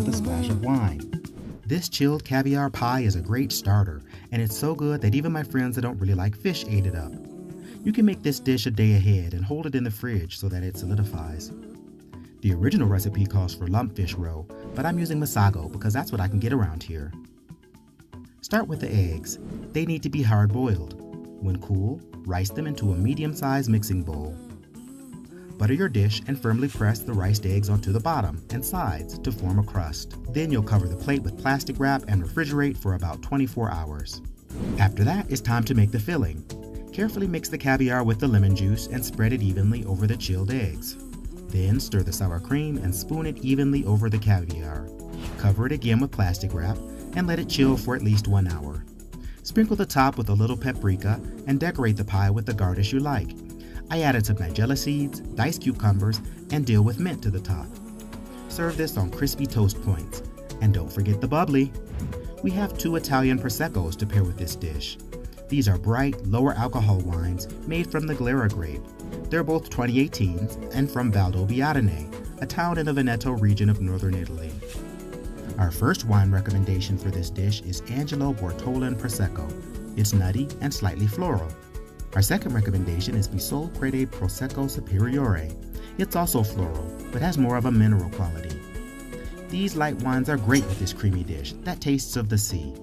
with a splash of wine. This chilled caviar pie is a great starter, and it's so good that even my friends that don't really like fish ate it up. You can make this dish a day ahead and hold it in the fridge so that it solidifies. The original recipe calls for lumpfish roe, but I'm using masago because that's what I can get around here. Start with the eggs. They need to be hard-boiled. When cool, rice them into a medium-sized mixing bowl. Butter your dish and firmly press the riced eggs onto the bottom and sides to form a crust. Then you'll cover the plate with plastic wrap and refrigerate for about 24 hours. After that, it's time to make the filling. Carefully mix the caviar with the lemon juice and spread it evenly over the chilled eggs. Then stir the sour cream and spoon it evenly over the caviar. Cover it again with plastic wrap and let it chill for at least 1 hour. Sprinkle the top with a little paprika and decorate the pie with the garnish you like. I added some nigella seeds, diced cucumbers, and dill with mint to the top. Serve this on crispy toast points. And don't forget the bubbly. We have 2 Italian Proseccos to pair with this dish. These are bright, lower alcohol wines made from the Glera grape. They're both 2018s and from Valdobbiadene, a town in the Veneto region of northern Italy. Our first wine recommendation for this dish is Angelo Bortolan Prosecco. It's nutty and slightly floral. Our second recommendation is Bisol Crede Prosecco Superiore. It's also floral, but has more of a mineral quality. These light wines are great with this creamy dish that tastes of the sea.